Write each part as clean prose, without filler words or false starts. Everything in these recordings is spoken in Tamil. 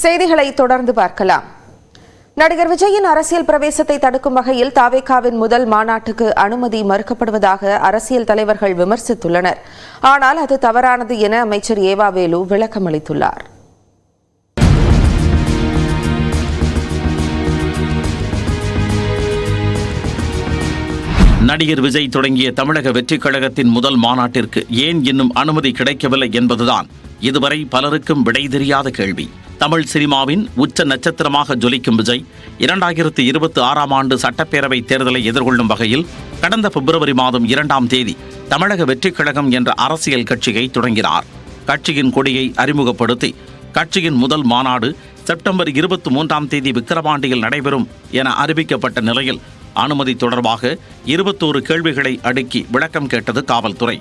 செய்திகளை தொடர்ந்து பார்க்கலாம். நடிகர் விஜயின் அரசியல் பிரவேசத்தை தடுக்கும் வகையில் தாவேகாவின் முதல் மாநாட்டுக்கு அனுமதி மறுக்கப்படுவதாக அரசியல் தலைவர்கள் விமர்சித்துள்ளனர். ஆனால் அது தவறானது என அமைச்சர் ஏவா வேலு விளக்கம் அளித்துள்ளார். நடிகர் விஜய் தொடங்கிய தமிழக வெற்றிக் கழகத்தின் முதல் மாநாட்டிற்கு ஏன் இன்னும் அனுமதி கிடைக்கவில்லை என்பதுதான் இதுவரை பலருக்கும் விடை தெரியாத கேள்வி. தமிழ் சினிமாவின் உச்ச நட்சத்திரமாக ஜொலிக்கும் விஜய் 2026ஆம் ஆண்டு சட்டப்பேரவை தேர்தலை எதிர்கொள்ளும் வகையில் கடந்த பிப்ரவரி மாதம் 2ஆம் தேதி தமிழக வெற்றிக் கழகம் என்ற அரசியல் கட்சியை தொடங்கினார். கட்சியின் கொடியை அறிமுகப்படுத்தி கட்சியின் முதல் மாநாடு செப்டம்பர் 23ஆம் தேதி விக்கிரவாண்டியில் நடைபெறும் என அறிவிக்கப்பட்ட நிலையில் அனுமதி தொடர்பாக 21 கேள்விகளை அடுக்கி விளக்கம் கேட்டது காவல்துறை.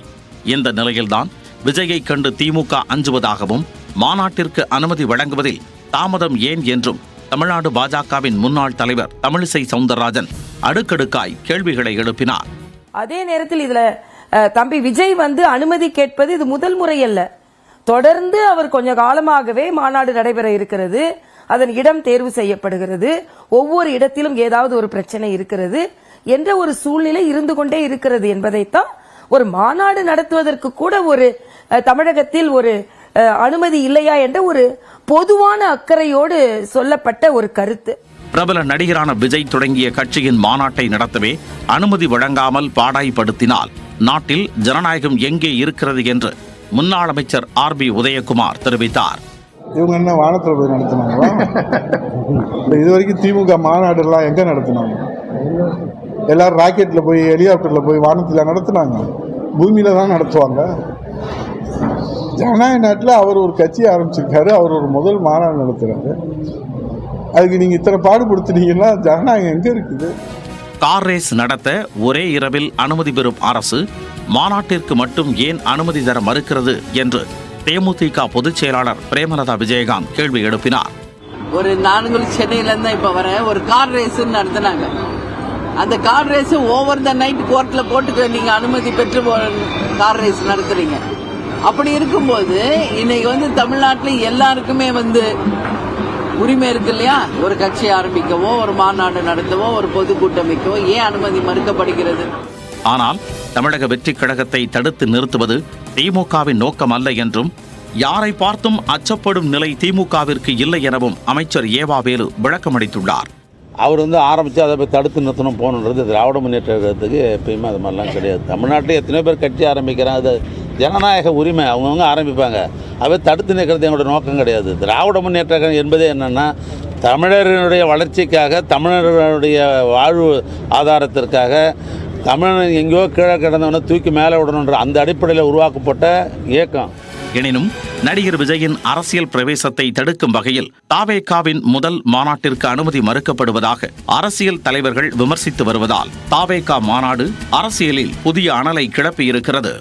இந்த நிலையில்தான் விஜயை கண்டு திமுக அஞ்சுவதாகவும் மாநாட்டிற்கு அனுமதி வழங்குவதில் தாமதம் ஏன் என்றும் தமிழ்நாடு பாஜகவின் முன்னாள் தலைவர் தமிழிசை சவுந்தரராஜன் அடுக்கடுக்காய் கேள்விகளை எழுப்பினார். அதே நேரத்தில் இதுல தம்பி விஜய் அனுமதி கேட்பது இது முதல் முறை அல்ல. தொடர்ந்து அவர் கொஞ்ச காலமாகவே மாநாடு நடைபெற இருக்கிறது. அதன் இடம் தேர்வு செய்யப்படுகிறது. ஒவ்வொரு இடத்திலும் ஏதாவது ஒரு பிரச்சனை இருக்கிறது என்ற ஒரு சூழ்நிலை இருந்து கொண்டே இருக்கிறது என்பதைத்தான் ஒரு மாநாடு நடத்துவதற்கு கூட ஒரு தமிழகத்தில் ஒரு அனுமதி இல்லையா என்ற ஒரு பொதுவான அக்கறையோடு சொல்லப்பட்ட ஒரு கருத்து. பிரபல நடிகரான விஜய் தொடங்கிய கட்சியின் மாநாட்டை நடத்தவே அனுமதி வழங்காமல் பாடாய்படுத்தினால் நாட்டில் ஜனநாயகம் எங்கே இருக்கிறது என்று முன்னாள் அமைச்சர் ஆர்.பி. உதயகுமார் தெரிவித்தார். இவங்க என்ன வானத்தில் போய் நடத்தினாங்களா? இது வரைக்கும் திமுக மாநாடு எல்லாம் எங்க நடத்தினாங்க? எல்லாரும் ராக்கெட்ல போய் ஹெலிகாப்டர்ல போய் வானத்தில் நடத்தினாங்க. பூமியில தான் நடத்துவாங்க. ஜனநாயக நாட்டில் அவர் ஒரு கட்சி ஆரம்பிச்சிருக்காரு. அவர் ஒரு முதல் மாநாடு நடத்துறாரு. அதுக்கு நீங்க இத்தனை பாடுபடுத்தினீங்கன்னா ஜனநாயகம் எங்க இருக்குது? கார் ரேஸ் நடத்த ஒரே இரவில் அனுமதி பெறும் அரசு மாநாட்டிற்கு மட்டும் ஏன் அனுமதி தர மறுக்கிறது என்று தேமுதிக பொதுச் செயலாளர் பிரேமலதா விஜயகாந்த் கேள்வி எழுப்பினார். ஒரு நான்கு சென்னையில இருந்தா இப்ப வர ஒரு கார் ரேஸ் நடத்தினாங்க. அந்த car race over the night கோர்ட்ல போட்டு நீங்க அனுமதி பெற்று கார் ரேஸ் நடத்துறீங்க. அப்படி இருக்கும்போது இன்னைக்கு தமிழ்நாட்டில் எல்லாருக்குமே உரிமை இருக்கு இல்லையா? ஒரு கட்சி ஆரம்பிக்கவோ, ஒரு மாநாடு நடத்தவோ, ஒரு பொதுக்கூட்டம் வைக்கவோ ஏன் அனுமதி மறுக்கப்படுகிறது? ஆனால் தமிழக வெற்றிக் கழகத்தை தடுத்து நிறுத்துவது திமுகவின் நோக்கம் அல்ல என்றும் யாரை பார்த்தும் அச்சப்படும் நிலை திமுகவிற்கு இல்லை எனவும் அமைச்சர் ஏவா வேலு விளக்கமளித்துள்ளார். அவர் ஆரம்பித்து அதை போய் தடுத்து நிறுத்தணும் போகணுன்றது திராவிட முன்னேற்ற கழகத்துக்கு எப்பயுமே அது மாதிரிலாம் கிடையாது. தமிழ்நாட்டில் எத்தனையோ பேர் கட்சி ஆரம்பிக்கிறாங்க. அது ஜனநாயக உரிமை, அவங்கவுங்க ஆரம்பிப்பாங்க. அவை தடுத்து நிற்கிறது எங்களோட நோக்கம் கிடையாது. திராவிட முன்னேற்ற கழகம் என்பதே என்னென்னா தமிழர்களுடைய வளர்ச்சிக்காக, தமிழர்களுடைய வாழ்வு ஆதாரத்திற்காக, தமிழன் எங்கேயோ கீழே கிடந்தவனை தூக்கி மேலே விடணுன்ற அந்த அடிப்படையில் உருவாக்கப்பட்ட இயக்கம். எனினும் நடிகர் விஜயின் அரசியல் பிரவேசத்தை தடுக்கும் வகையில் தாவேகாவின் முதல் மாநாட்டிற்கு அனுமதி மறுக்கப்படுவதாக அரசியல் தலைவர்கள் விமர்சித்து வருவதால் தாவேகா மாநாடு அரசியலில் புதிய அனலை கிளப்பியிருக்கிறது.